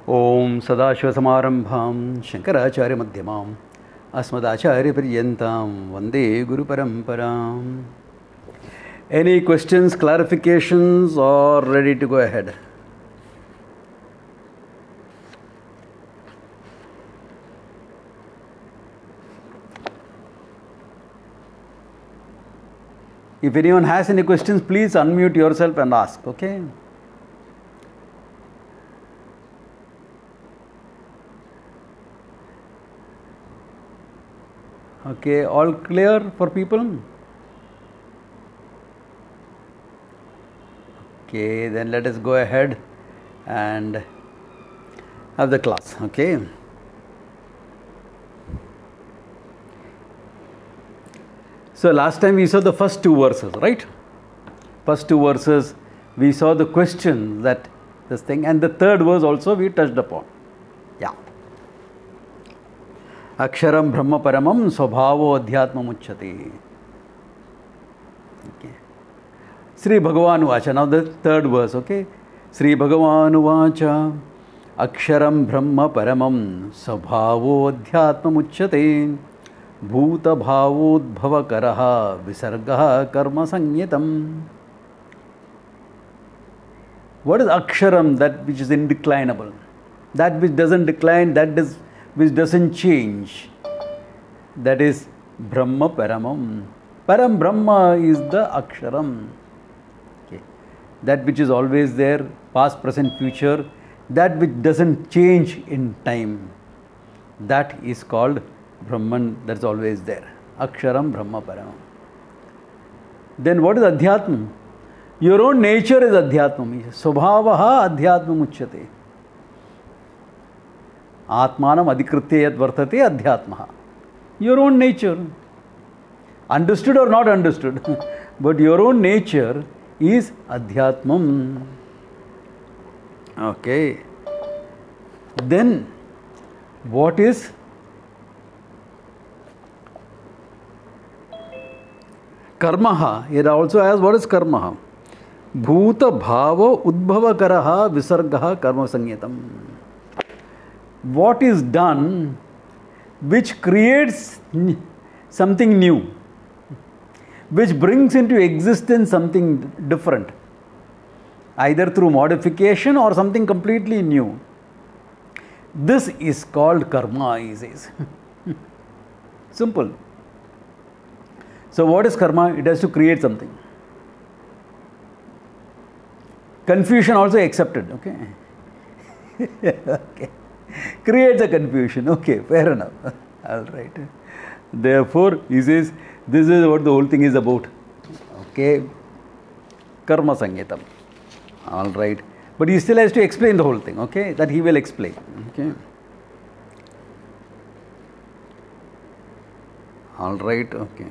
ओम सदाशिवसमारंभां शंकराचार्यमध्यमाम् अस्मदाचार्यपर्यन्तां वन्दे गुरुपरम्पराम्. Any questions, clarifications, or ready to go ahead? If anyone has any questions, please unmute yourself and ask, okay? Okay, all clear for people? Okay, then let us go ahead and have the class, okay? So last time we saw the first two verses, right? First two verses we saw the question that this thing, and the third verse also we touched upon. Yeah. Aksharam Brahma Paramam Swabhavo Adhyatmam Uchyate. Okay. Sri Bhagavan Uvacha. Now the third verse, okay? Sri Bhagavan Uvacha Aksharam Brahma Paramam Swabhavo Adhyatmam Uchyate Bhuta Bhavodbhava Karaha Visargaha Karma Sanyetam. What is Aksharam? That which is indeclinable. That which doesn't decline, which doesn't change. That is Brahma Paramam. Param Brahma is the Aksharam. Okay. That which is always there, past, present, future, that which doesn't change in time. That is called Brahman, that's always there. Aksharam Brahma Paramam. Then what is Adhyatmam? Your own nature is Adhyatmam. Swabhavaha Adhyatmam Uchyate. Atmanam adhikritya yad vartate Adhyatmaha. Your own nature. Understood or not understood. But your own nature is Adhyatmam. Okay. Then what is Karmaha? It also asks what is Karmaha? Bhuta Bhava Udbhava Karaha Visargaha Karma Sanyetam. What is done which creates something new, which brings into existence something different, either through modification or something completely new. This is called karma, he says. Simple. So what is karma? It has to create something. Confusion also accepted, okay? Okay. Creates a confusion, okay, fair enough. All right. Therefore, he says, this is what the whole thing is about. Okay. Karma Sangetam. All right. But he still has to explain the whole thing, okay? That he will explain. Okay. All right, okay.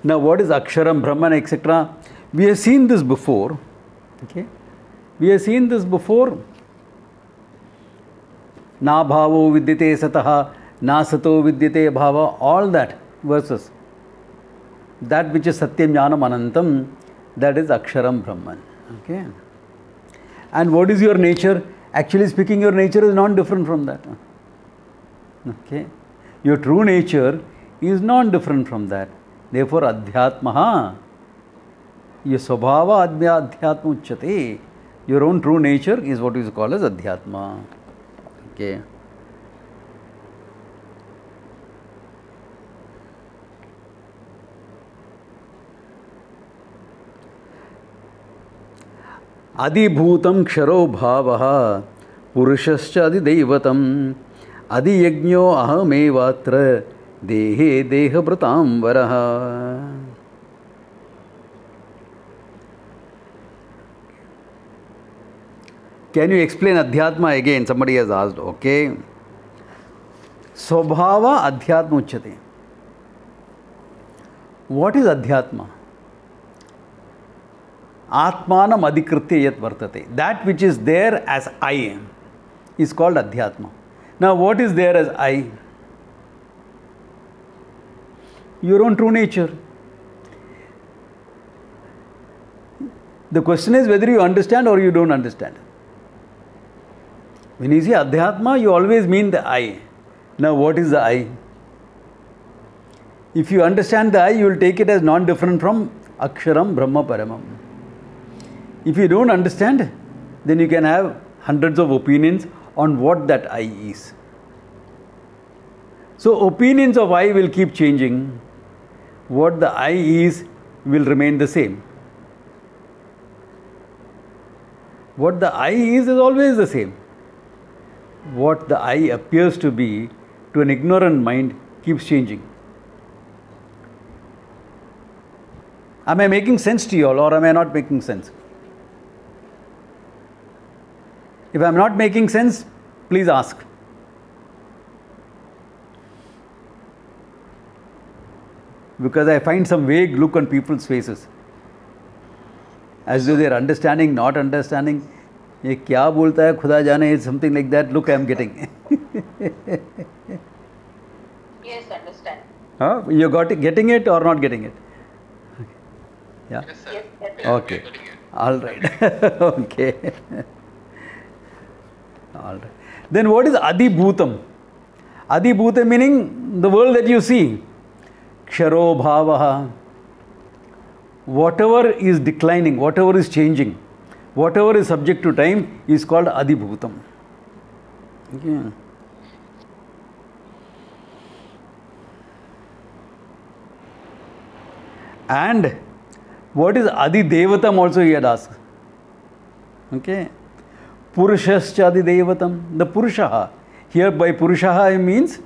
Now, what is Aksharam, Brahman, etc.? We have seen this before. Okay. We have seen this before. Na bhavo vidyate sataha, na sato vidyate bhava, all that verses. That which is Satyam Jnanam Anantam, that is Aksharam Brahman. Okay. And what is your nature? Actually speaking, your nature is not different from that. Okay. Your true nature is not different from that. Therefore, Adhyatmaha, your Swabhava Adhyatma Uchyate. Your own true nature is what is called as Adhyatma. Okay. Adibhutam Ksharo Bhavaha Purushascha Adidaivatam Adiyajño Ahamevatra Dehe Deha Pratam Varaha. Can you explain Adhyatma again? Somebody has asked. Okay. Swabhava Adhyatma Uchyate. What is Adhyatma? Atmanam adhikritya yat vartate. That which is there as I is called Adhyatma. Now what is there as I? Your own true nature. The question is whether you understand or you don't understand. When you say Adhyatma, you always mean the I. Now, what is the I? If you understand the I, you will take it as non-different from Aksharam Brahma Paramam. If you don't understand, then you can have hundreds of opinions on what that I is. So, opinions of I will keep changing. What the I is will remain the same. What the I is always the same. What the I appears to be to an ignorant mind keeps changing. Am I making sense to you all, or am I not making sense? If I am not making sense, please ask. Because I find some vague look on people's faces, as though they are understanding, not understanding. ये क्या बोलता है खुदा जाने, something like that look I am getting. Yes, understand. You got it, getting it or not getting it? Okay. Yeah. Yes, yes. Okay. All right. Okay. All right. Then what is Adibhutam? Adibhutam meaning the world that you see. Ksharo bhavaha. Whatever is declining, whatever is changing, whatever is subject to time is called Adibhutam. Okay. And what is Adi Devatam also he had asked. Okay. Purushascha Adi Devatam. The Purushaha. Here by Purushaha means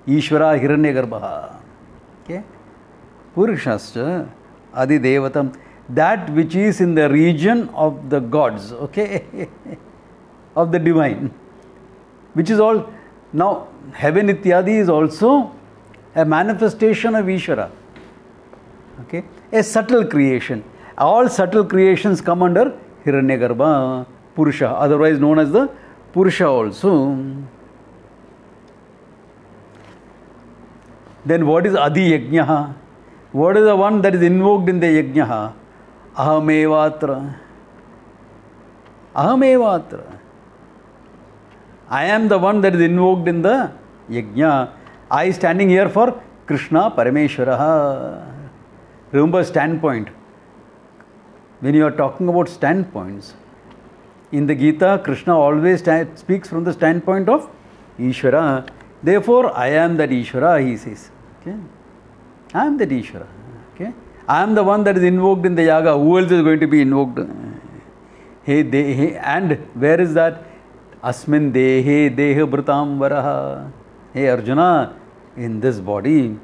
Ishvara Hiranyagarbha. Okay. Purushascha Adi Devatam. That which is in the region of the gods. Okay. Of the divine. Which is all. Now, heaven ityadi is also a manifestation of Ishvara. Okay, a subtle creation. All subtle creations come under Hiranyagarbha, Purusha, otherwise known as the Purusha also. Then what is Adi Yajnaha? What is the one that is invoked in the Yajnaha? Ahamevatra. Ahamevatra. I am the one that is invoked in the Yajna. I standing here for Krishna Parameshwaraha. Remember standpoint. When you are talking about standpoints, in the Gita, Krishna always speaks from the standpoint of Ishvara. Therefore, I am that Ishvara, he says. Okay? I am that Ishvara. Okay? I am the one that is invoked in the Yaga. Who else is going to be invoked? And where is that? Asmin dehe deha brutam varaha. Hey Arjuna, in this body,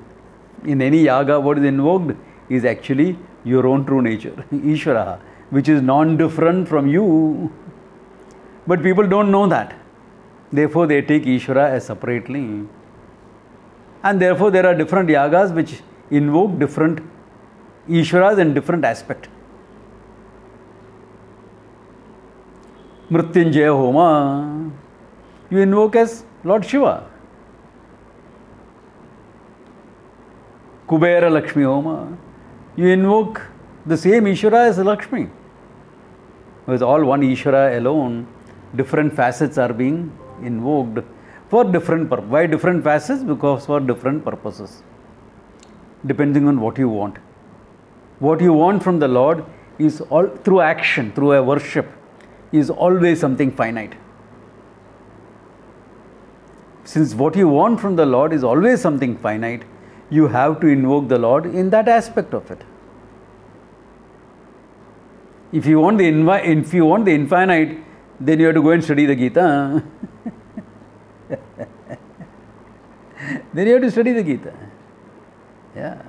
in any Yaga, what is invoked is actually your own true nature, Ishvara, which is non-different from you. But people don't know that. Therefore, they take Ishvara as separately. And therefore, there are different yagas which invoke different Ishvaras in different aspect. Mrityunjaya Homa, you invoke as Lord Shiva. Kubera Lakshmi Homa, you invoke the same Ishvara as Lakshmi. With all one Ishvara alone, different facets are being invoked for different purposes. Why different facets? Because for different purposes. Depending on what you want. What you want from the Lord is all through action, through a worship, is always something finite. Since what you want from the Lord is always something finite, you have to invoke the Lord in that aspect of it. If you want the infinite, then you have to go and study the Gita. Then you have to study the Gita. Yeah.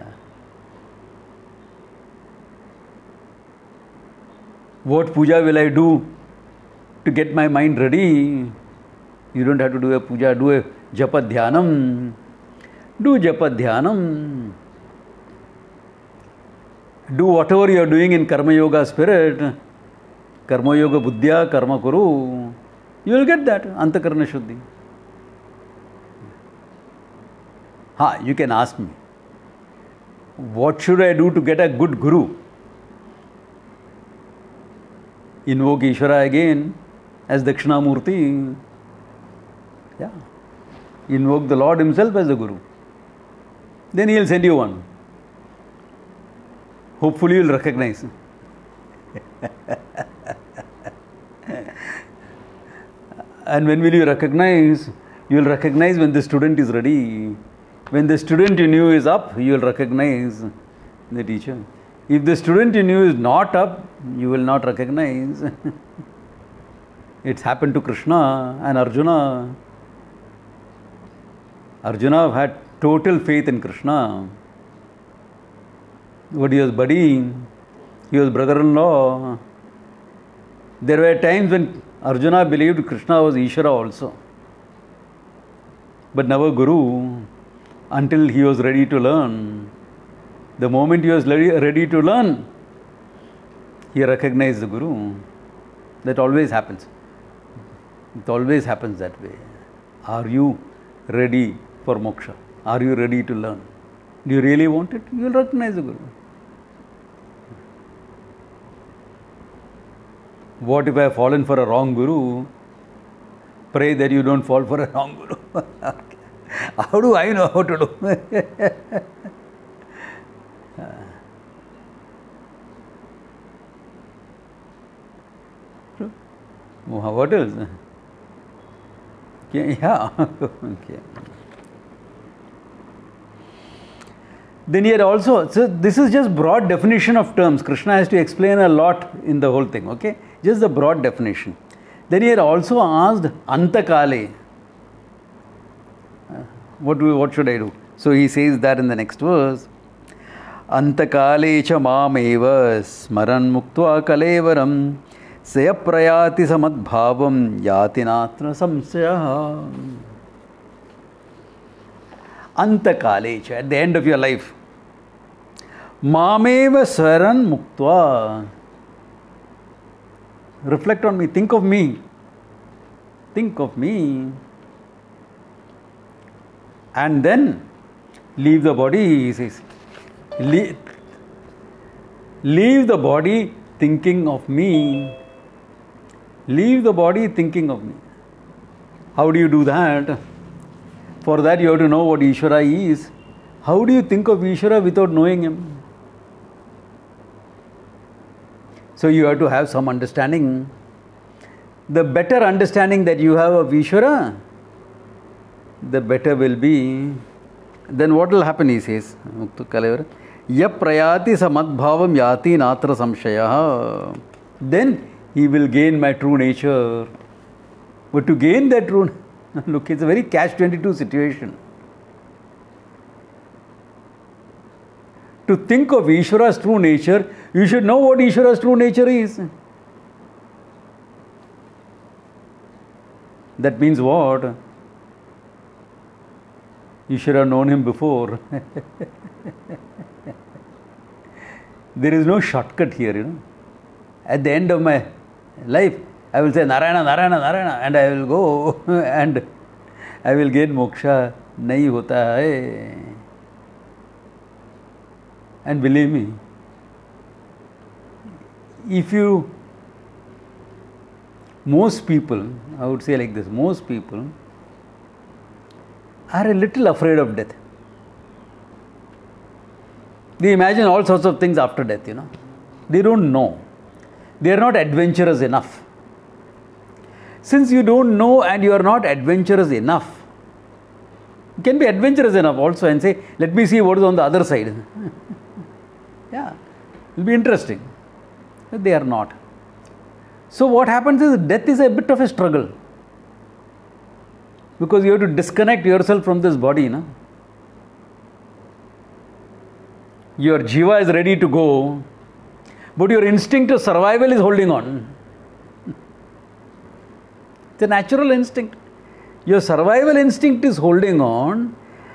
What puja will I do to get my mind ready? You don't have to do a puja, do a japa dhyanam. Do japa dhyanam. Do whatever you are doing in karma yoga spirit. Karma yoga buddhya karma kuru. You will get that antakarana shuddhi. You can ask me, what should I do to get a good guru? Invoke Ishvara again as Dakshinamurti. Yeah. Invoke the Lord Himself as the Guru. Then He'll send you one. Hopefully you'll recognize. And when will you recognize? You will recognize when the student is ready. When the student you knew is up, you will recognize the teacher. If the student you knew is not up, you will not recognize. It's happened to Krishna and Arjuna. Arjuna had total faith in Krishna. But he was buddy, he was brother-in-law. There were times when Arjuna believed Krishna was Ishvara also. But never Guru, until he was ready to learn. The moment he was ready to learn, he recognized the Guru. That always happens. It always happens that way. Are you ready for moksha? Are you ready to learn? Do you really want it? You will recognize the Guru. What if I have fallen for a wrong Guru? Pray that you don't fall for a wrong Guru. How do I know how to do? What else? Yeah. Okay. Then here also, so this is just broad definition of terms. Krishna has to explain a lot in the whole thing, okay? Just the broad definition. Then he had also asked Antakale. What should I do? So he says that in the next verse. Antakale cha mameva smaran muktva kalevaram sayaprayati samadbhavam yatinatra samsaya. Antakale cha, at the end of your life. Mameva smaran muktva. Reflect on me. Think of me. Think of me. And then leave the body, he says. Leave the body thinking of me. Leave the body thinking of me. How do you do that? For that you have to know what Ishvara is. How do you think of Ishvara without knowing him? So you have to have some understanding. The better understanding that you have of Ishvara, the better will be. Then what will happen, he says, Yap prayati samadbhavam yati natra samshaya. Then he will gain my true nature. But to gain that true, look, it's a very catch-22 situation. To think of Ishvara's true nature, you should know what Ishvara's true nature is. That means what? You should have known him before. There is no shortcut here, you know. At the end of my life, I will say Narayana, Narayana, Narayana, and I will go and I will gain moksha. Nahi hota hai. And believe me, most people, I would say like this, most people are a little afraid of death. They imagine all sorts of things after death, you know. They don't know. They are not adventurous enough. Since you don't know and you are not adventurous enough, you can be adventurous enough also and say, let me see what is on the other side. Yeah, it will be interesting. But they are not. So what happens is death is a bit of a struggle. Because you have to disconnect yourself from this body, you know. Your jiva is ready to go, but your instinct of survival is holding on. It's a natural instinct. Your survival instinct is holding on.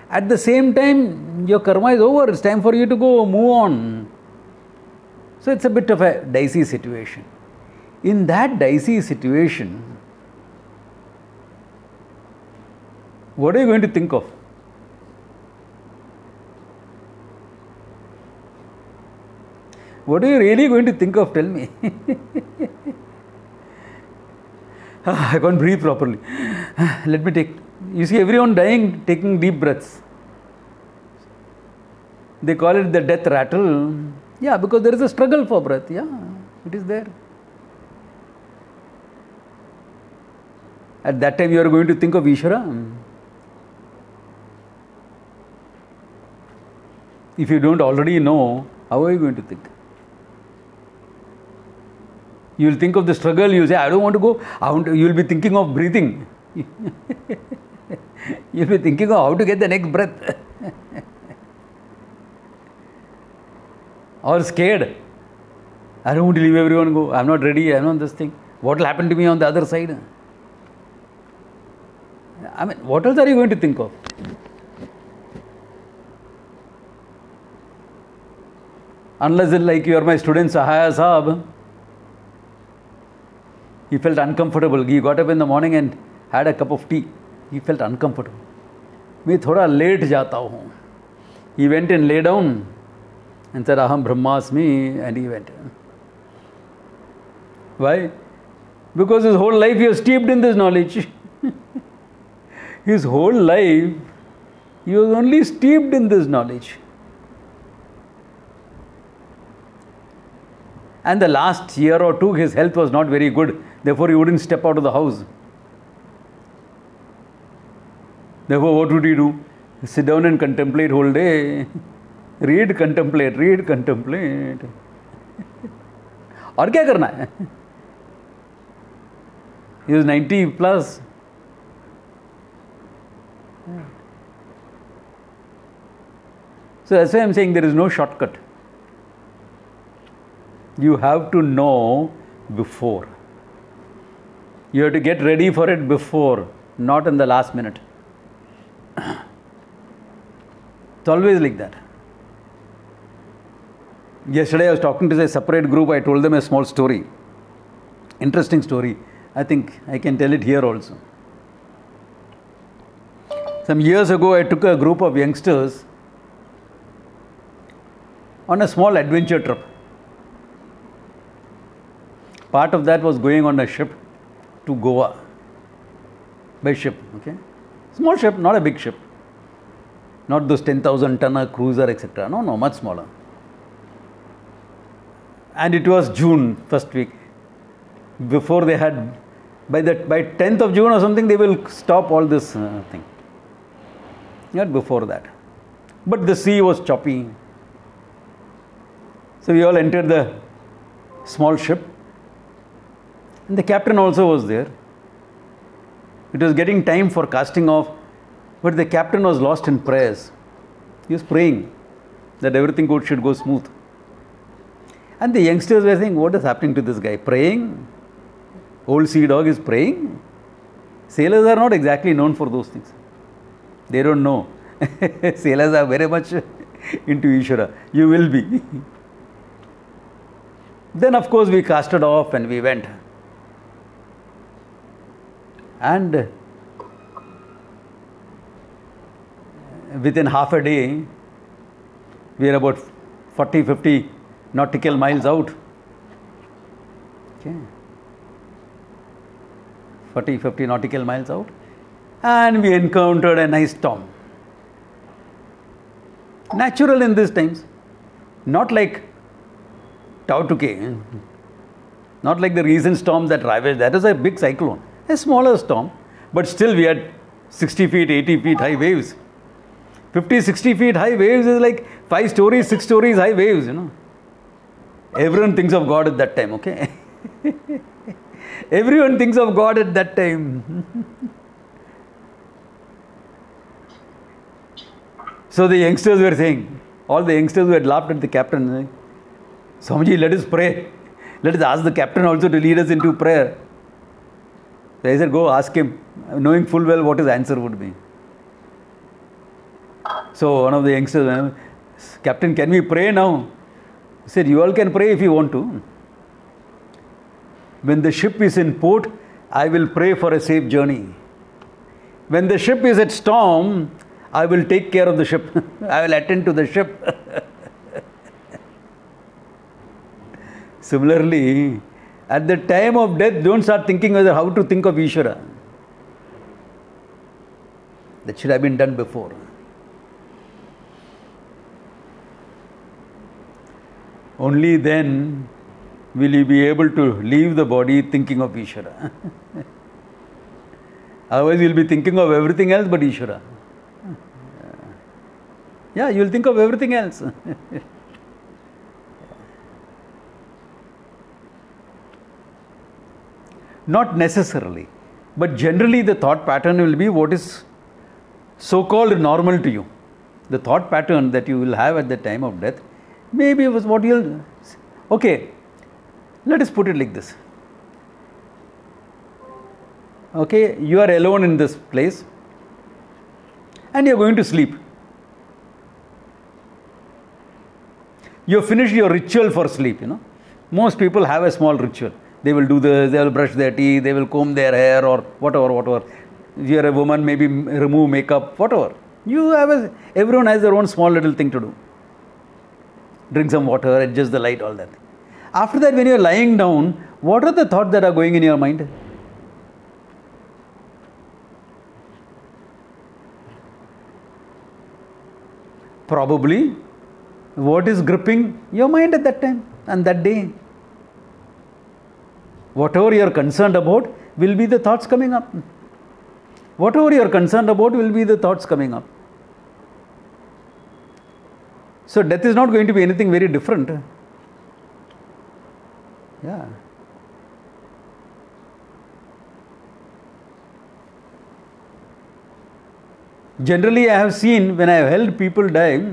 At the same time, your karma is over. It's time for you to go, move on. So it's a bit of a dicey situation. In that dicey situation, what are you going to think of? What are you really going to think of? Tell me. I can't breathe properly. Let me take You see everyone dying, taking deep breaths. They call it the death rattle. Yeah, because there is a struggle for breath. Yeah, it is there. At that time you are going to think of Ishvara. If you don't already know, how are you going to think? You will think of the struggle, you will say, I don't want to go. You will be thinking of breathing. You will be thinking of how to get the next breath. Or scared. I don't want to leave everyone go. I am not ready. I am not this thing. What will happen to me on the other side? I mean, what else are you going to think of? Unless it's like you are my student Sahaya Sahab. He felt uncomfortable. He got up in the morning and had a cup of tea. He felt uncomfortable. मैं थोड़ा late जाता हूँ. He went and lay down and said, Aham Brahmasmi, and he went. Why? Because his whole life he was steeped in this knowledge. His whole life he was only steeped in this knowledge. And the last year or two his health was not very good. Therefore he wouldn't step out of the house. Therefore what would he do? Sit down and contemplate whole day. Read, contemplate, read, contemplate. और क्या करना है? He was 90 plus. So that's why I'm saying there is no shortcut. You have to know before. You have to get ready for it before, not in the last minute. It's always like that. Yesterday I was talking to a separate group. I told them a small story. Interesting story. I think I can tell it here also. Some years ago I took a group of youngsters on a small adventure trip. Part of that was going on a ship to Goa. By ship, okay? Small ship, not a big ship. Not those 10,000 tonner cruiser, etc. No, much smaller. And it was June, first week. Before they had, by 10th of June or something, they will stop all this thing. Not before that. But the sea was choppy. So we all entered the small ship. And the captain also was there. It was getting time for casting off, but the captain was lost in prayers. He was praying that everything should go smooth. And the youngsters were saying, what is happening to this guy? Praying? Old sea dog is praying? Sailors are not exactly known for those things. They don't know. Sailors are very much into Ishvara. You will be. Then of course we casted off and we went. And within half a day, we are about 40-50 nautical miles out. Okay. 40-50 nautical miles out. And we encountered a nice storm. Natural in these times. Not like Tautuke. Not like the recent storm that ravaged. That is a big cyclone. A smaller storm. But still we had 60 feet, 80 feet high waves. 50, 60 feet high waves is like 5 stories, 6 stories high waves, you know. Everyone thinks of God at that time, okay? Everyone thinks of God at that time. So the youngsters were saying, all the youngsters who had laughed at the captain, saying, Swamiji, let us pray. Let us ask the captain also to lead us into prayer. So I said, go ask him, knowing full well what his answer would be. So one of the youngsters went, Captain, can we pray now? He said, you all can pray if you want to. When the ship is in port, I will pray for a safe journey. When the ship is at storm, I will take care of the ship. I will attend to the ship. Similarly, at the time of death, don't start thinking whether how to think of Ishvara. That should have been done before. Only then will you be able to leave the body thinking of Ishvara. Otherwise you will be thinking of everything else but Ishvara. Yeah, you will think of everything else. Not necessarily, but generally the thought pattern will be what is so-called normal to you. The thought pattern that you will have at the time of death maybe was what you'll... Okay, let us put it like this. Okay, you are alone in this place and you are going to sleep. You have finished your ritual for sleep, you know. Most people have a small ritual. They will do this, they will brush their teeth, they will comb their hair or whatever. If you are a woman, maybe remove makeup, whatever. Everyone has their own small little thing to do. Drink some water, adjust the light, all that. After that, when you are lying down, what are the thoughts that are going in your mind? Probably, what is gripping your mind at that time and that day? Whatever you are concerned about will be the thoughts coming up. Whatever you are concerned about will be the thoughts coming up. So death is not going to be anything very different. Yeah. Generally, I have seen when I have helped people die,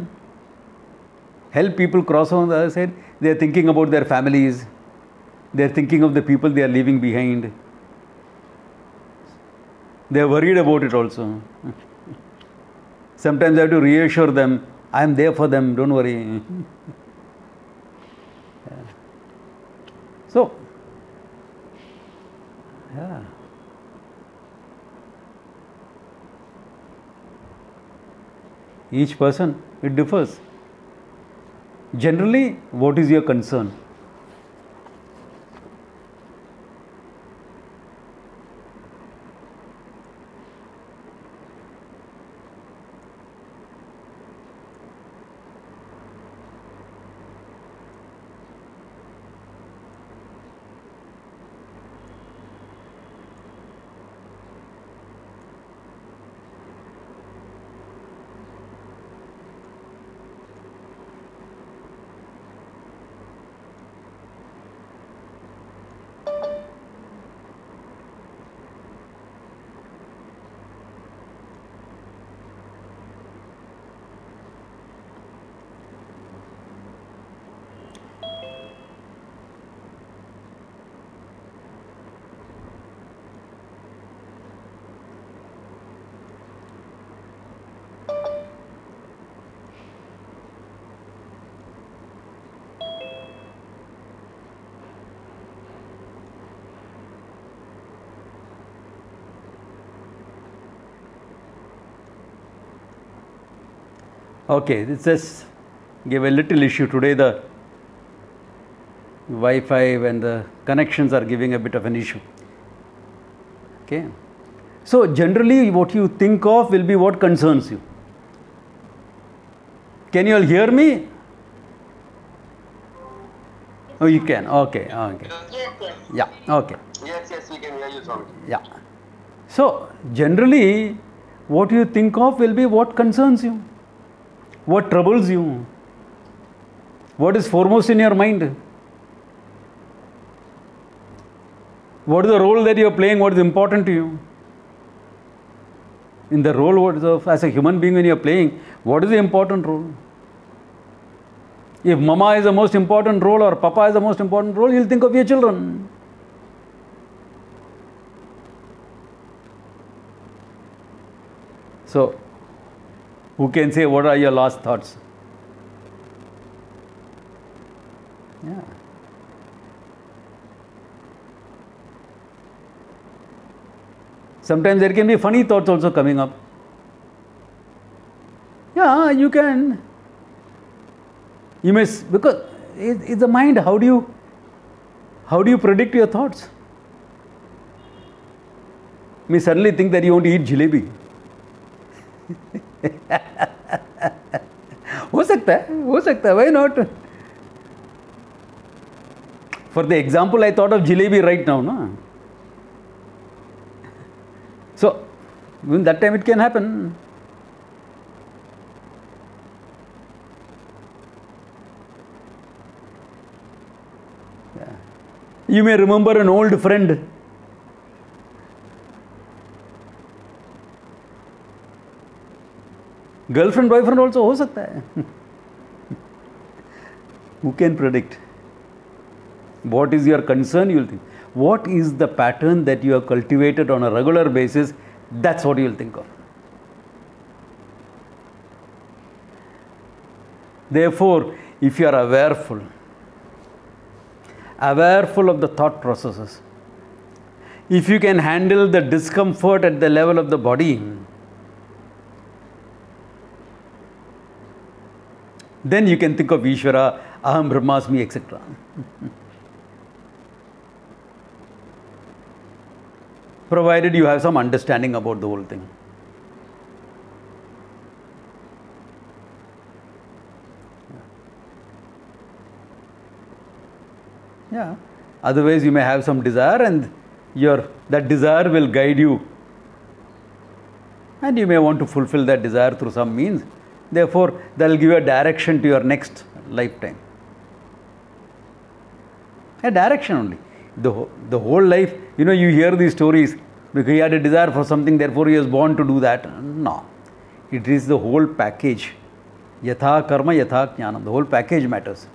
help people cross on the other side, they are thinking about their families. They are thinking of the people they are leaving behind. They are worried about it also. Sometimes I have to reassure them, I am there for them, don't worry. So, yeah. Each person, it differs. Generally, what is your concern? Okay, this just gave a little issue today. The Wi-Fi and the connections are giving a bit of an issue. Okay, so generally what you think of will be what concerns you. Can you all hear me? Oh, you can. Okay, okay. Yes, yes. Yeah, okay. Yes, we can hear you, Swami. Yeah. So generally what you think of will be what concerns you. What troubles you? What is foremost in your mind? What is the role that you are playing? What is important to you? In the role as a human being when you are playing, what is the important role? If mama is the most important role or papa is the most important role, you will think of your children. So, who can say what are your last thoughts? Yeah. Sometimes there can be funny thoughts also coming up. Yeah, you can. You may, because it's the mind. How do you predict your thoughts? You may suddenly think that you want to eat jalebi. हो सकता है, why not? For the example, I thought of jalebi right now, no? So, in that time it can happen. Yeah. You may remember an old friend. Girlfriend, boyfriend also हो सकता है. Who can predict? What is your concern? You'll think. What is the pattern that you have cultivated on a regular basis? That's what you'll think of. Therefore, if you are awareful of the thought processes, if you can handle the discomfort at the level of the body, then you can think of Ishvara, Aham Brahmasmi, etc. Provided you have some understanding about the whole thing. Yeah. Otherwise, you may have some desire, and that desire will guide you. And you may want to fulfill that desire through some means. Therefore, that will give you a direction to your next lifetime. A direction only. The whole life, you hear these stories, because he had a desire for something, therefore he was born to do that. No. It is the whole package. Yatha karma, yatha jnanam. The whole package matters.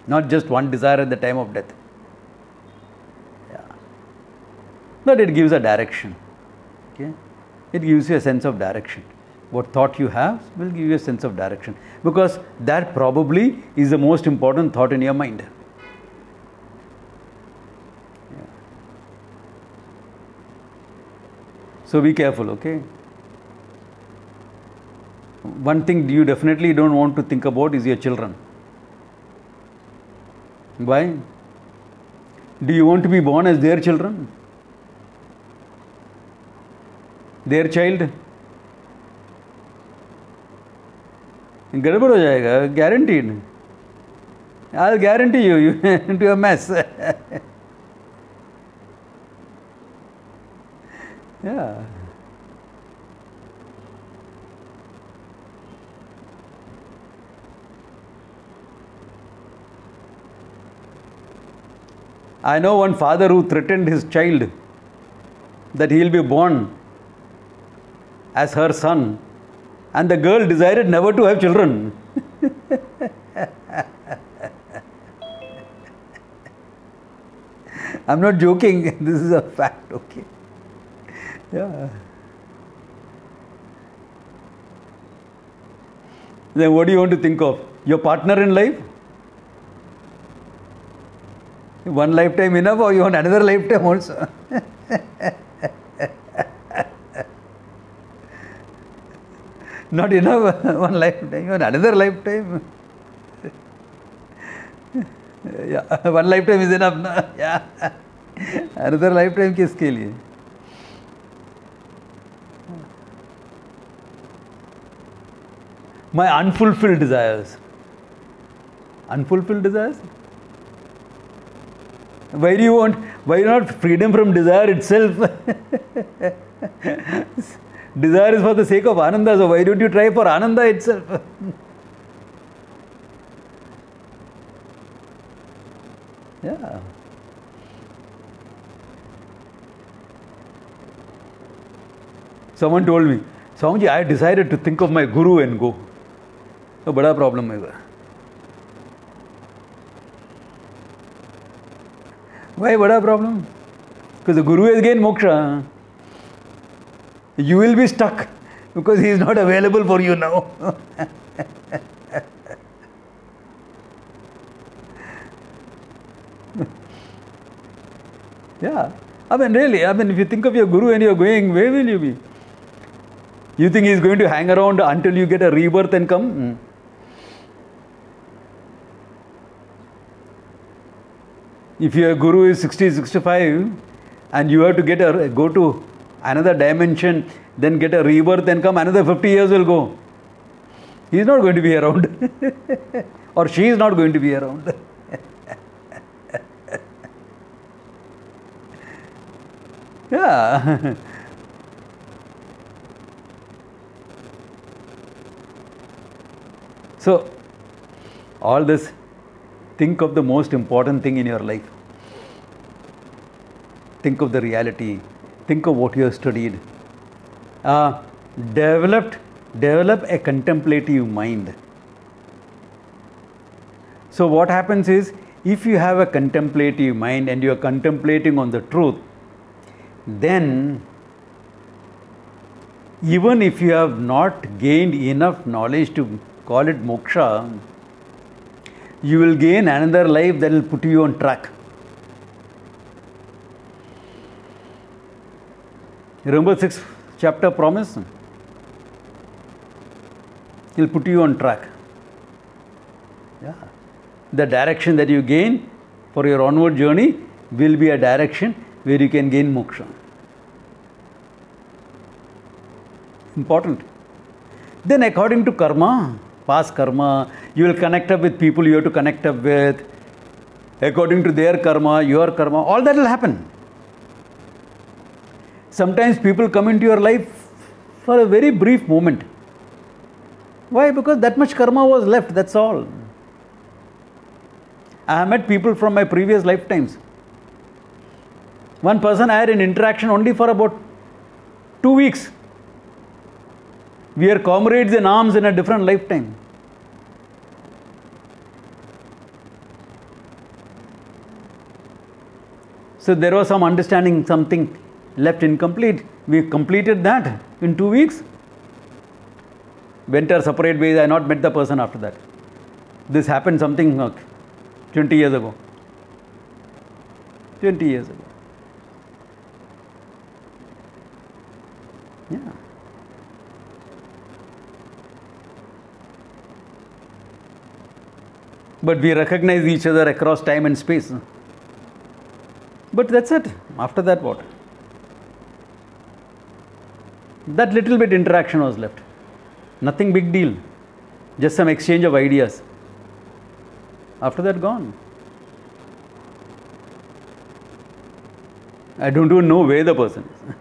Not just one desire at the time of death. Yeah. But it gives a direction. Okay? It gives you a sense of direction. What thought you have will give you a sense of direction. Because that probably is the most important thought in your mind. Yeah. So be careful, okay? One thing you definitely don't want to think about is your children. Why? Do you want to be born as their children? Their child? गड़बड़ हो जाएगा, guaranteed. I'll guarantee you into a mess. Yeah. I know one father who threatened his child that he will be born as her son, and the girl decided never to have children. I'm not joking, this is a fact, okay? Yeah. Then what do you want to think of? Your partner in life? One lifetime enough, or you want another lifetime also? Not enough, one lifetime, you want another lifetime? Yeah, one lifetime is enough, no? Yeah. Another lifetime किसके लिए? My unfulfilled desires. Unfulfilled desires? Why not freedom from desire itself? Desire is for the sake of Ananda, so why don't you try for Ananda itself? Yeah. Someone told me, Swamiji, I decided to think of my Guru and go. A bada problem है. Why bada problem? Because the Guru has gained moksha. You will be stuck because he is not available for you now. Yeah. Really, if you think of your Guru and you are going, where will you be? You think he is going to hang around until you get a rebirth and come? If your Guru is 60, 65 and you have to go to another dimension, then get a rebirth, then come another 50 years will go. He is not going to be around. Or she is not going to be around. Yeah. So, all this, think of the most important thing in your life. Think of the reality. Think of what you have studied. Develop a contemplative mind. So what happens is, if you have a contemplative mind and you are contemplating on the truth, then even if you have not gained enough knowledge to call it moksha, you will gain another life that will put you on track. Remember 6th chapter promise? It will put you on track. Yeah. The direction that you gain for your onward journey will be a direction where you can gain moksha. Important. Then according to karma, past karma, you will connect up with people you have to connect up with. According to their karma, your karma, all that will happen. Sometimes people come into your life for a very brief moment. Why? Because that much karma was left, that's all. I have met people from my previous lifetimes. One person I had an interaction only for about 2 weeks. We are comrades in arms in a different lifetime. So there was some understanding, something left incomplete. We completed that in 2 weeks. Went our separate ways. I not met the person after that. This happened something 20 years ago. 20 years ago. Yeah. But we recognize each other across time and space. But that's it. After that, what? That little bit interaction was left. Nothing big deal. Just some exchange of ideas. After that, gone. I don't even know where the person is.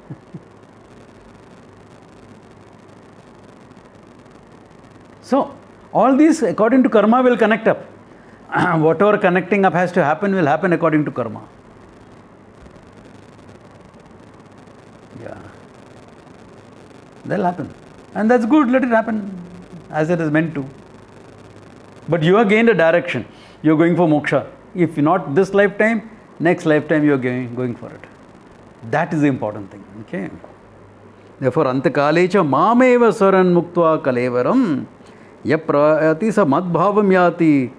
So, all these according to karma will connect up. Whatever connecting up has to happen will happen according to karma. Yeah. That'll happen. And that's good, let it happen as it is meant to. But you have gained a direction. You are going for moksha. If not this lifetime, next lifetime you are going for it. That is the important thing. Okay. Therefore, antakalecha mameva saran muktva kalevaram yaprayati sa madbhavam yati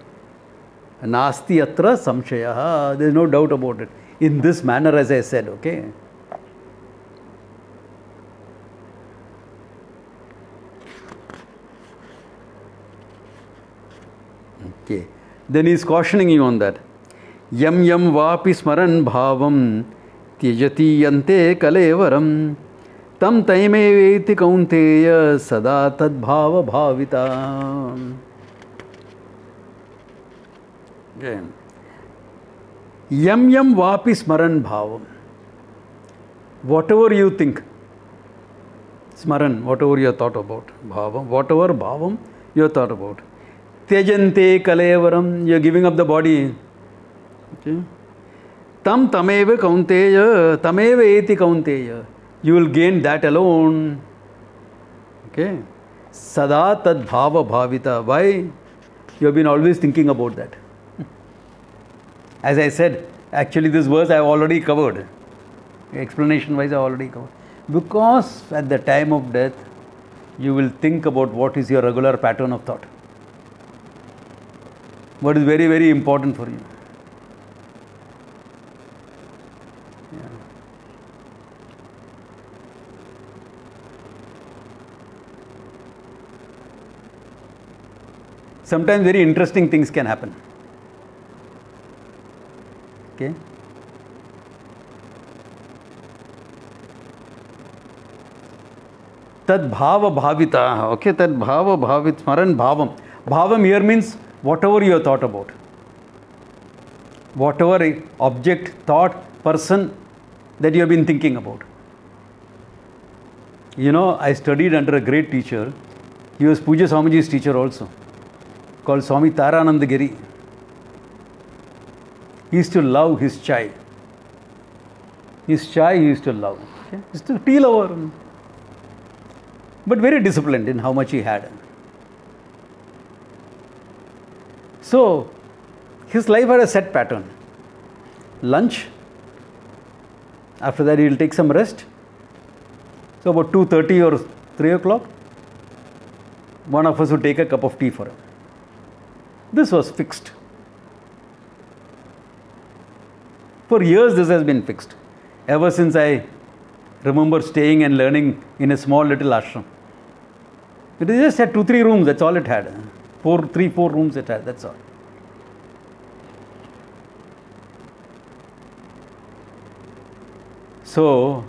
nasti atra samshaya. There is no doubt about it. In this manner, as I said, okay. Okay. Then he is cautioning you on that. Yam yam vapi smaran bhavam tyajati yante kalevaram tam taimeveti kaunteya sada tad bhava bhavita. Okay. Yam yam vapi smaran bhavam. Whatever you think, smaran, whatever you have thought about, bhavam, whatever bhavam you have thought about. Tyajante kalevaram, you are giving up the body. Okay. Tam tameva kaunteya, tameva eti kaunteya. You will gain that alone. Okay. Sada tad bhava bhavita. Why? You have been always thinking about that. As I said, actually this verse I have already covered. Explanation wise I have already covered. Because at the time of death, you will think about what is your regular pattern of thought. What is very, very important for you. Yeah. Sometimes very interesting things can happen. Okay. Tad bhava bhavita. Okay, tad bhava bhavit smaran bhavam. Bhavam here means whatever you have thought about. Whatever object, thought, person that you have been thinking about. You know, I studied under a great teacher. He was Pujya Swamiji's teacher also, called Swami Taranandagiri. He used to love his chai. His chai he used to love. Okay? He used to tea lover. But very disciplined in how much he had. So, his life had a set pattern. Lunch. After that he will take some rest. So about 2:30 or 3 o'clock, one of us would take a cup of tea for him. This was fixed. For years this has been fixed. Ever since I remember staying and learning in a small little ashram. It just had 2-3 rooms, that's all it had. 3-4 rooms it had, that's all. So,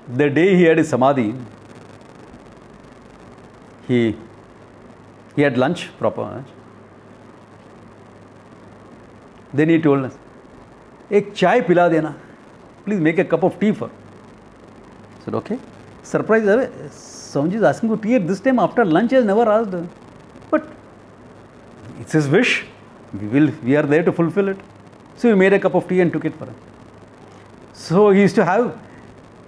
the day he had his samadhi, he had lunch, proper lunch. Then he told us, "Ek chai pila dena. Please make a cup of tea for." I said, "Okay." Surprised, Swamiji is asking for tea at this time after lunch. He has never asked. But it's his wish. We are there to fulfill it. So we made a cup of tea and took it for him. So he used to have.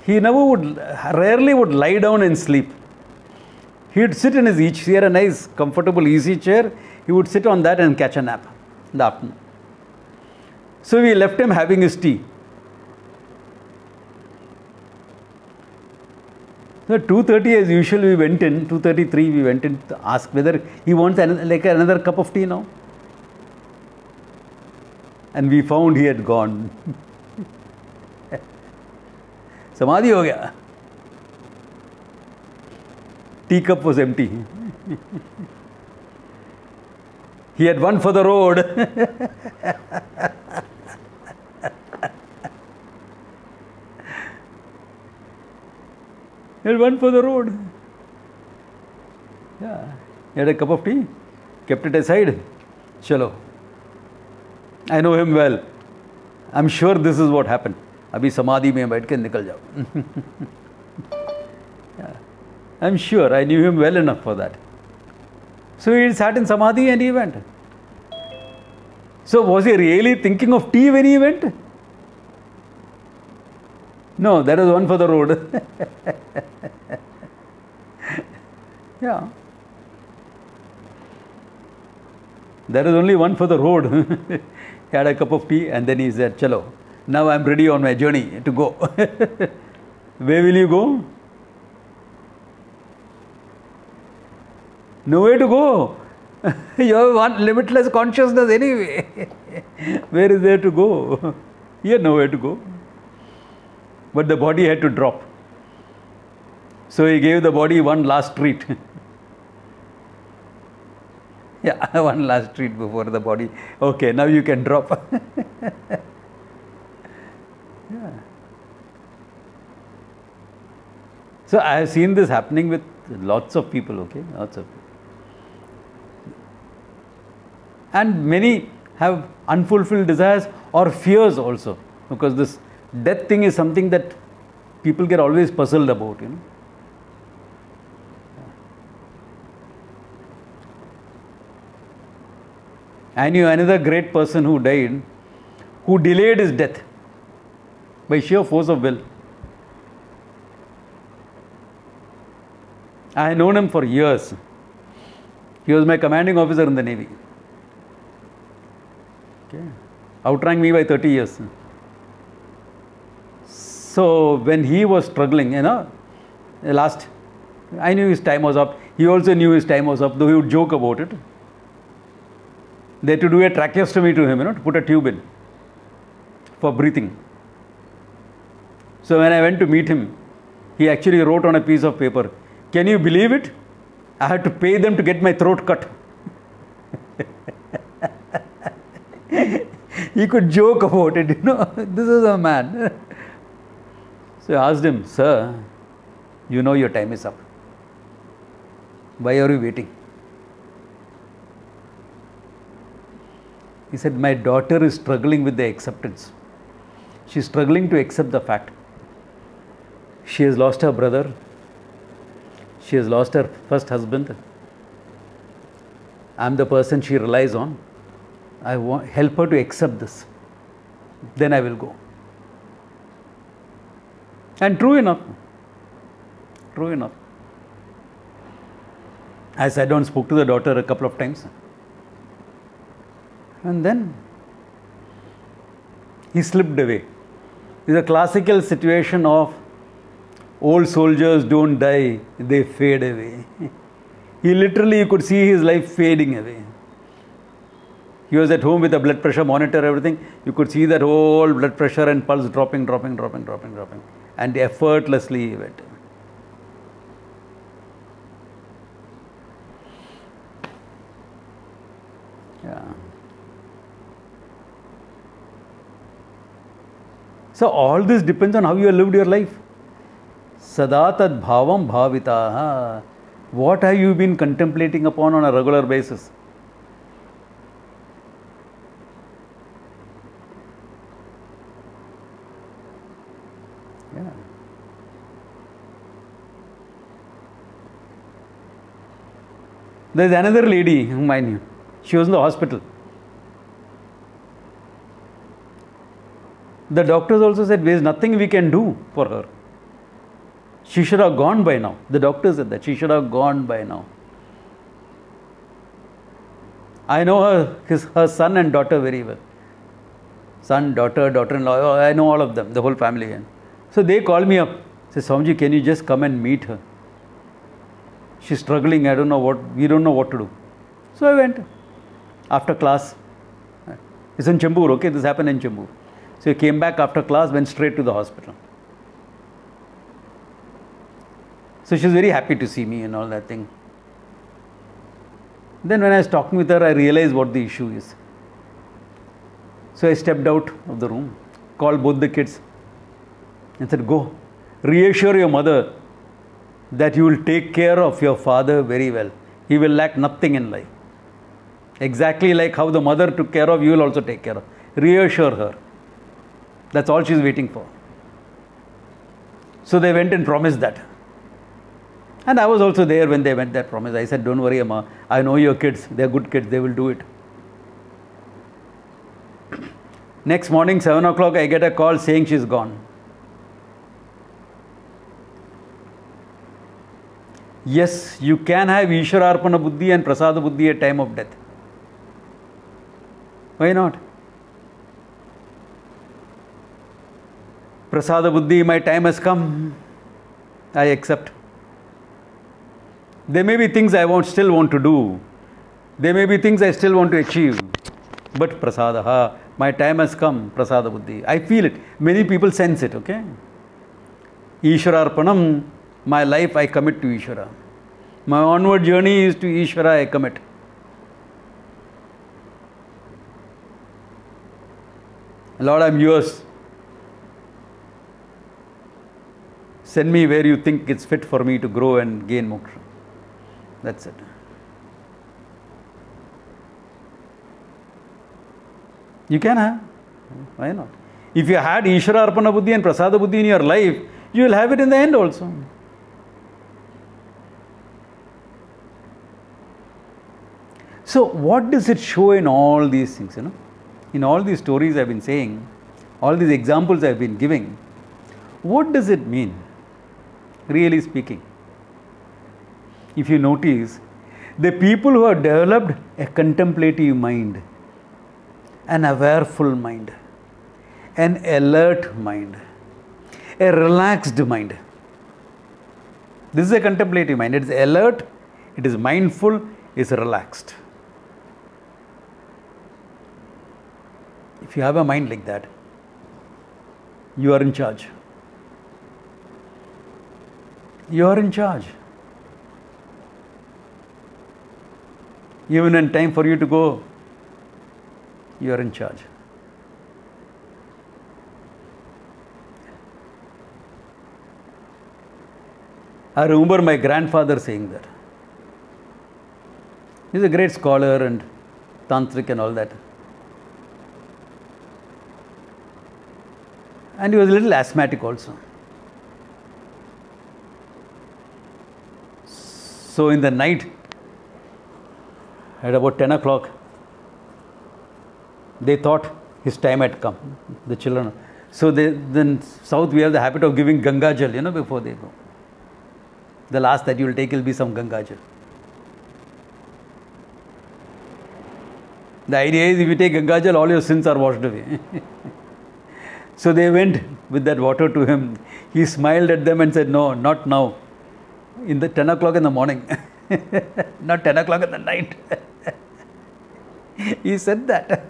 He rarely would lie down and sleep. He would sit in his each, he had a nice, comfortable, easy chair. He would sit on that and catch a nap in the afternoon. So we left him having his tea. So 2:30 as usual we went in, 2:33 we went in to ask whether he wants another cup of tea now. And we found he had gone. Samadhi ho gaya. Teacup was empty. He had one for the road. He had one for the road. Yeah. He had a cup of tea, kept it aside. Chalo. I know him well. I'm sure this is what happened. अभी समाधि में बैठ के निकल जाओ. Yeah. I'm sure I knew him well enough for that. So he sat in samadhi and he went. So was he really thinking of tea when he went? No, that was one for the road. Yeah. There is only one for the road. He had a cup of tea and then he said, "Chalo, now I am ready on my journey to go." Where will you go? Nowhere to go. You have one limitless consciousness anyway. Where is there to go? You had nowhere to go. But the body had to drop. So he gave the body one last treat. Yeah, one last treat before the body. Okay, now you can drop. Yeah. So I have seen this happening with lots of people, okay? Lots of people. And many have unfulfilled desires or fears also, because this death thing is something that people get always puzzled about, you know. I knew another great person who died, who delayed his death by sheer force of will. I had known him for years. He was my commanding officer in the Navy. Okay. Outranked me by 30 years. So when he was struggling, you know, I knew his time was up. He also knew his time was up, though he would joke about it. They had to do a tracheostomy to him, you know, to put a tube in for breathing. So when I went to meet him, he actually wrote on a piece of paper, "Can you believe it? I had to pay them to get my throat cut." He could joke about it, you know. This is a man. So I asked him, "Sir, You know your time is up. Why are you waiting? He said, my daughter is struggling with the acceptance. She is struggling to accept the fact. She has lost her brother. She has lost her first husband. I am the person she relies on. I want help her to accept this. Then I will go. And true enough. True enough. I sat down and spoke to the daughter a couple of times. And then he slipped away. It's a classical situation of old soldiers don't die, they fade away. He literally, you could see his life fading away. He was at home with a blood pressure monitor, everything. You could see that whole blood pressure and pulse dropping. And effortlessly he went. Yeah. So all this depends on how you have lived your life. Sada tad bhavam bhavita. What have you been contemplating upon on a regular basis? Yeah. There is another lady whom I knew. She was in the hospital. The doctors also said there is nothing we can do for her. She should have gone by now. The doctor said that she should have gone by now. I know her son and daughter very well. Son, daughter, daughter-in-law, I know all of them, the whole family. So they called me up. Say, Swamiji, can you just come and meet her? She's struggling, we don't know what to do. So I went. After class. It's in Chembur, okay? This happened in Chembur. So he came back after class, went straight to the hospital. So she was very happy to see me and all that thing. Then when I was talking with her, I realized what the issue is. So I stepped out of the room, called both the kids and said, go, reassure your mother that you will take care of your father very well. He will lack nothing in life. Exactly like how the mother took care of, you will also take care of. Reassure her. That's all she's waiting for. So they went and promised that. And I was also there when they went that promise. I said, don't worry, Amma. I know your kids. They're good kids. They will do it. Next morning, 7 o'clock, I get a call saying she's gone. Yes, you can have Ishwararpana Buddhi and Prasada Buddhi at time of death. Why not? Prasada Buddhi, my time has come. I accept. There may be things I still want to do. There may be things I still want to achieve. But Prasadaha, my time has come, Prasada Buddhi. I feel it. Many people sense it, okay? Ishwararpanam, my life I commit to Ishvara. My onward journey is to Ishvara I commit. Lord, I'm yours. Send me where you think it's fit for me to grow and gain moksha. That's it. You can have. Why not? If you had Ishwararpana Buddhi and Prasada Buddhi in your life, you will have it in the end also. So what does it show in all these things, In all these stories I've been saying, all these examples I've been giving, what does it mean, really speaking? If you notice, the people who have developed a contemplative mind, an awareful mind, an alert mind, a relaxed mind. This is a contemplative mind. It is alert, it is mindful, it is relaxed. If you have a mind like that, you are in charge. You are in charge. Even when time for you to go, you are in charge. I remember my grandfather saying that. He's a great scholar and tantric and all that. And he was a little asthmatic also. So in the night, at about 10 o'clock, they thought his time had come, the children. So then south we have the habit of giving Ganga Jal, before they go. The last that you will take will be some Ganga Jal. The idea is if you take Ganga Jal, all your sins are washed away. So they went with that water to him. He smiled at them and said, no, not now. In the 10 o'clock in the morning. Not 10 o'clock in the night. He said that.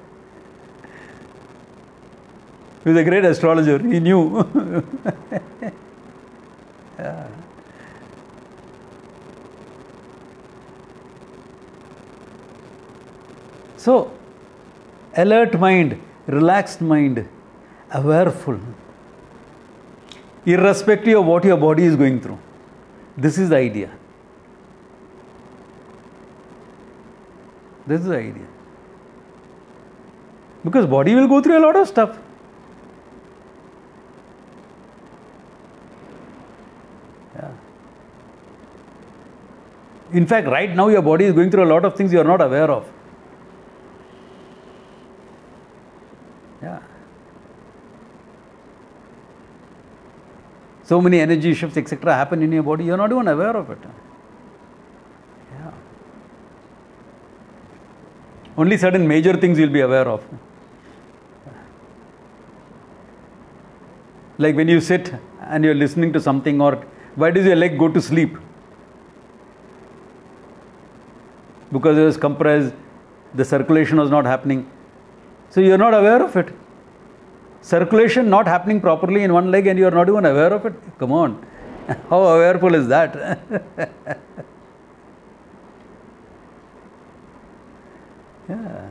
He was a great astrologer. He knew. Yeah. So, alert mind, relaxed mind, awareful, irrespective of what your body is going through. This is the idea. This is the idea. Because body will go through a lot of stuff. Yeah. In fact, right now your body is going through a lot of things you are not aware of. Yeah. So many energy shifts, etc. happen in your body, you are not even aware of it. Yeah. Only certain major things you will be aware of. Like when you sit and you are listening to something, or why does your leg go to sleep? Because it was compressed, the circulation was not happening. So you are not aware of it. Circulation not happening properly in one leg and you are not even aware of it. Come on. How awareful is that? Yeah.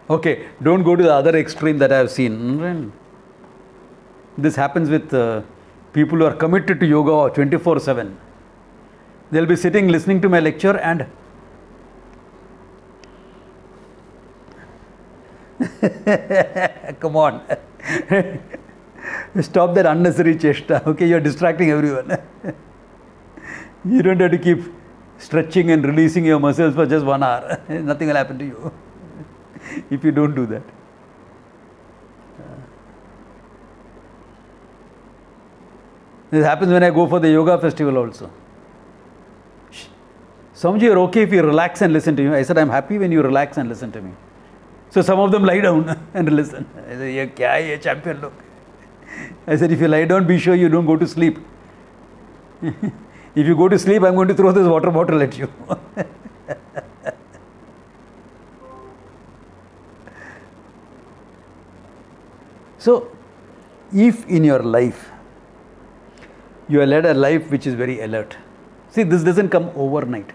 Okay, don't go to the other extreme that I have seen. This happens with people who are committed to yoga 24/7. They'll be sitting listening to my lecture and come on. Stop that unnecessary chesta. Okay, you're distracting everyone. You don't have to keep stretching and releasing your muscles for just 1 hour. Nothing will happen to you if you don't do that. This happens when I go for the yoga festival also. Swamiji, you're okay if you relax and listen to me. I said, I'm happy when you relax and listen to me. So some of them lie down and listen. I said, ye kya hai ye champion look? I said, if you lie down, be sure you don't go to sleep. If you go to sleep, I'm going to throw this water bottle at you. So, if in your life, you have led a life which is very alert. See, this doesn't come overnight.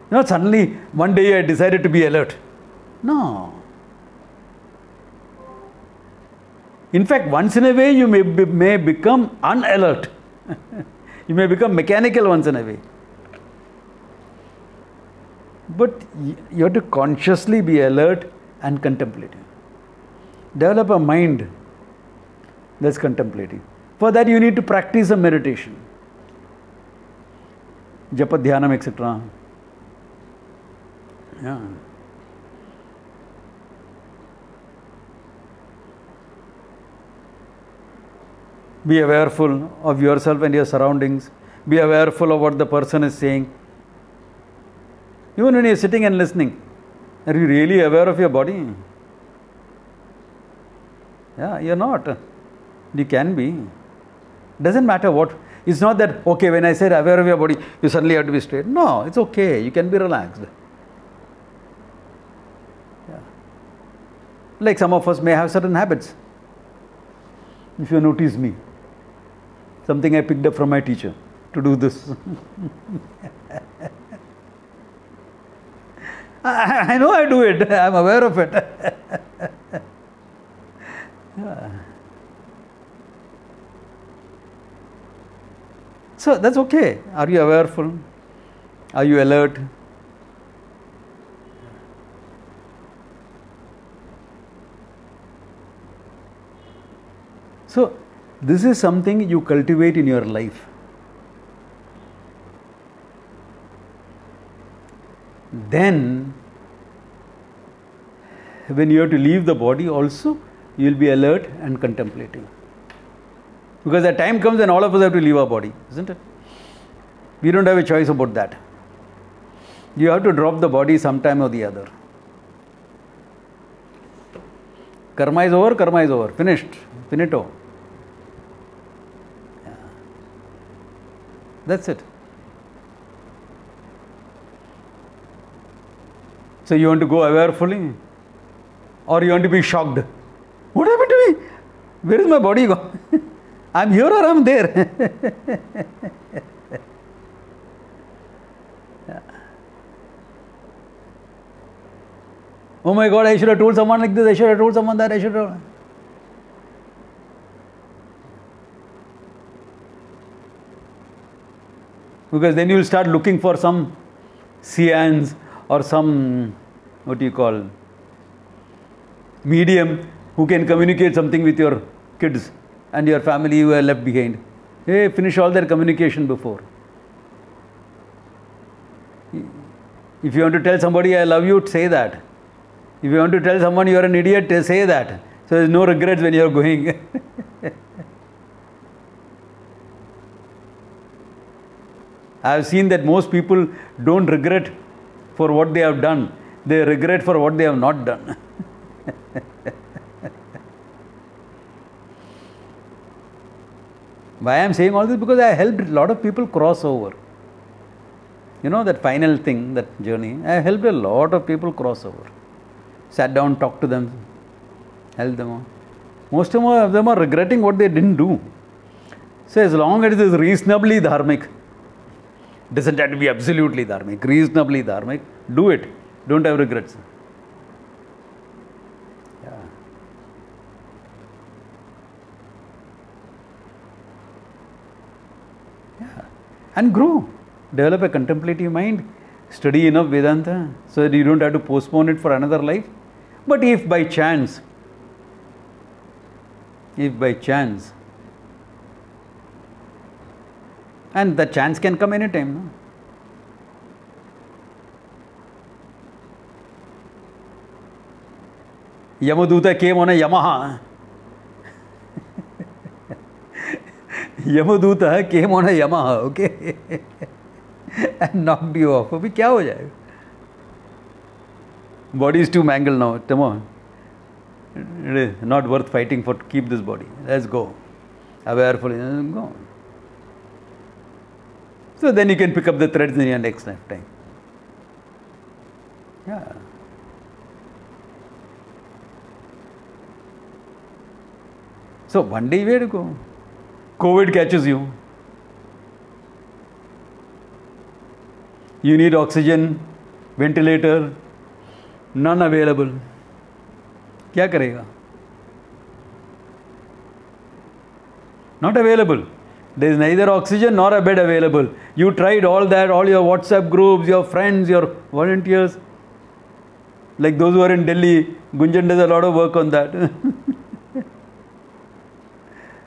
Not suddenly, one day I decided to be alert. No. In fact, once in a way, you may become unalert. You may become mechanical once in a way. But you have to consciously be alert and contemplative. Develop a mind that's contemplative. For that, you need to practice a meditation. Japa Dhyanam, etc. Yeah. Be awareful of yourself and your surroundings. Be awareful of what the person is saying. Even when you're sitting and listening, are you really aware of your body? Yeah, you're not. You can be. Doesn't matter what. It's not that, okay, when I said aware of your body, you suddenly have to be straight. No, it's okay. You can be relaxed. Yeah. Like some of us may have certain habits. If you notice me, something I picked up from my teacher, to do this. I know I do it. I'm aware of it. Yeah. So that's okay. Are you awareful? Are you alert? So this is something you cultivate in your life. Then when you have to leave the body also, you will be alert and contemplating. Because the time comes and all of us have to leave our body, isn't it? We don't have a choice about that. You have to drop the body sometime or the other. Karma is over, finished, finito. Yeah. That's it. So you want to go awarefully, or you want to be shocked? What happened to me? Where is my body gone? I'm here or I'm there? Yeah. Oh my God, I should have told someone like this, I should have told someone that, I should have. Because then you will start looking for some seance or some, what do you call, medium who can communicate something with your kids and your family who are left behind. Hey, finish all their communication before. If you want to tell somebody I love you, say that. If you want to tell someone you are an idiot, say that. So there is no regrets when you are going. I have seen that most people don't regret for what they have done. They regret for what they have not done. Why I am saying all this? Because I helped a lot of people cross over. You know that final thing, that journey, I helped a lot of people cross over. Sat down, talked to them, helped them. Most of them are regretting what they didn't do. So as long as it is reasonably dharmic, doesn't have to be absolutely dharmic, reasonably dharmic, do it. Don't have regrets. Yeah. Yeah. And grow. Develop a contemplative mind. Study enough Vedanta so that you don't have to postpone it for another life. But if by chance, and the chance can come anytime, no? Yamaduta came on a Yamaha. Yamaduta came on a Yamaha, okay? And knocked you off. अभी क्या हो जाएगा? Body is too mangled now. Come on. It is not worth fighting for to keep this body. Let's go. Awarefully, go. So then you can pick up the threads in your next lifetime. Yeah. So one day where to go? COVID catches you. You need oxygen, ventilator, none available. क्या करेगा? Not available. There is neither oxygen nor a bed available. You tried all that, all your WhatsApp groups, your friends, your volunteers. Like those who are in Delhi, Gunjan does a lot of work on that.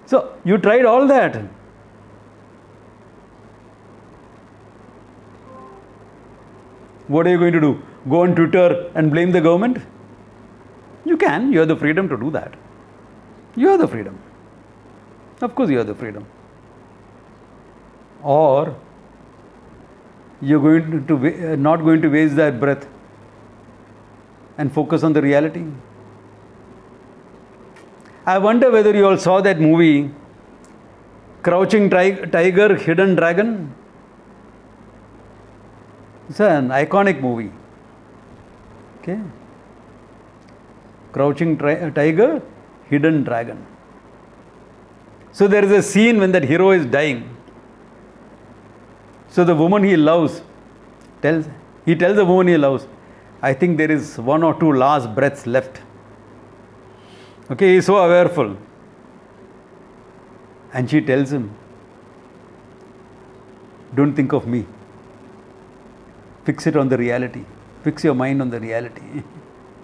So you tried all that. What are you going to do? Go on Twitter and blame the government? You can. You have the freedom to do that. You have the freedom. Of course you have the freedom. Or you're going to not going to waste that breath and focus on the reality. I wonder whether you all saw that movie, Crouching Tiger, Hidden Dragon. It's an iconic movie. Okay. Crouching Tiger, Hidden Dragon. So there is a scene when that hero is dying. So the woman he loves tells the woman he loves, I think there is 1 or 2 last breaths left. Okay, he is so awareful. And she tells him, don't think of me. Fix it on the reality. Fix your mind on the reality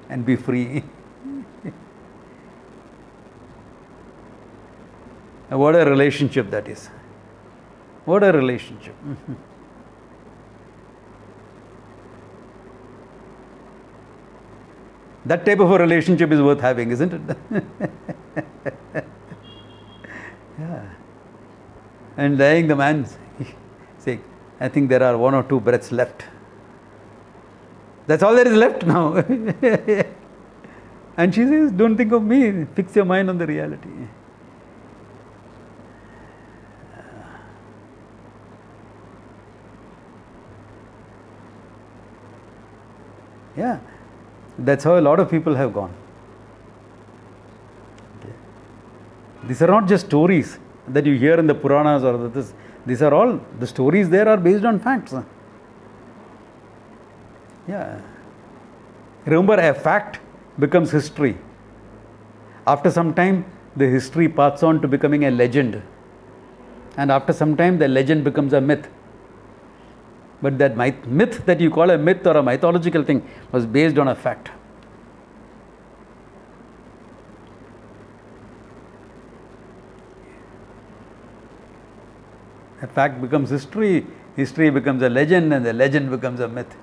and be free. What a relationship that is. What a relationship. That type of a relationship is worth having, isn't it? Yeah. And lying the man saying, I think there are 1 or 2 breaths left. That's all there is left now. And she says, don't think of me. Fix your mind on the reality. Yeah. That's how a lot of people have gone. Okay. These are not just stories that you hear in the Puranas or this. These are all, the stories there are based on facts. Yeah. Remember, a fact becomes history. After some time, the history passes on to becoming a legend. And after some time, the legend becomes a myth. But that myth that you call a myth or a mythological thing was based on a fact. A fact becomes history, history becomes a legend, and the legend becomes a myth.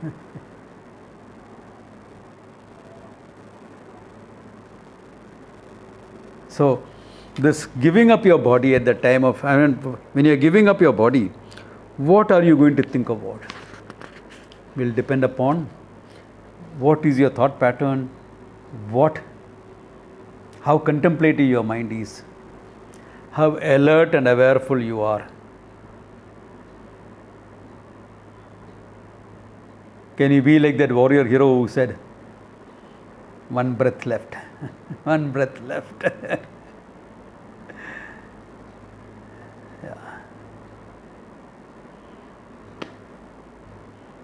So, this giving up your body at the time of, when you are giving up your body, what are you going to think about? Will depend upon what is your thought pattern, how contemplative your mind is, how alert and awareful you are. Can you be like that warrior hero who said, 1 breath left, 1 breath left. Yeah.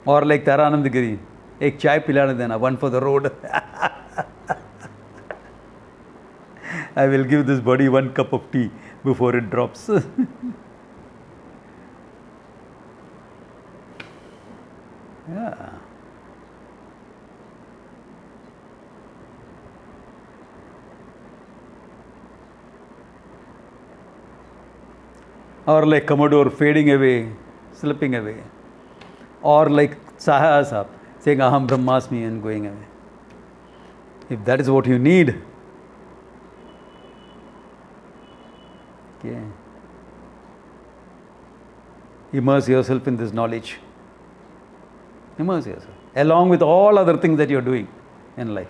Or like Taranand Giri, ek chai pilane dena, 1 for the road. I will give this body 1 cup of tea before it drops. Yeah. Or like Commodore fading away, slipping away. Or like Sahaya Sahib saying Aham Brahmasmi and going away. If that is what you need, okay, immerse yourself in this knowledge. Immerse yourself. Along with all other things that you are doing in life.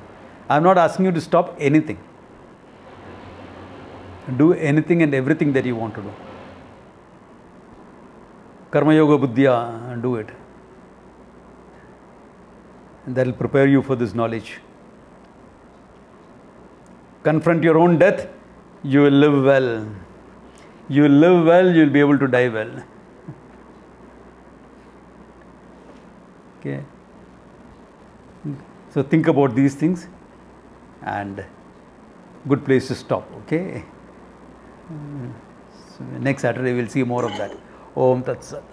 I am not asking you to stop anything. Do anything and everything that you want to do. Karma Yoga Buddhya, do it. And that will prepare you for this knowledge. Confront your own death, you will live well. You will live well, you will be able to die well. Okay. So think about these things, and good place to stop. Okay. So next Saturday we'll see more of that. Om Tat Sat.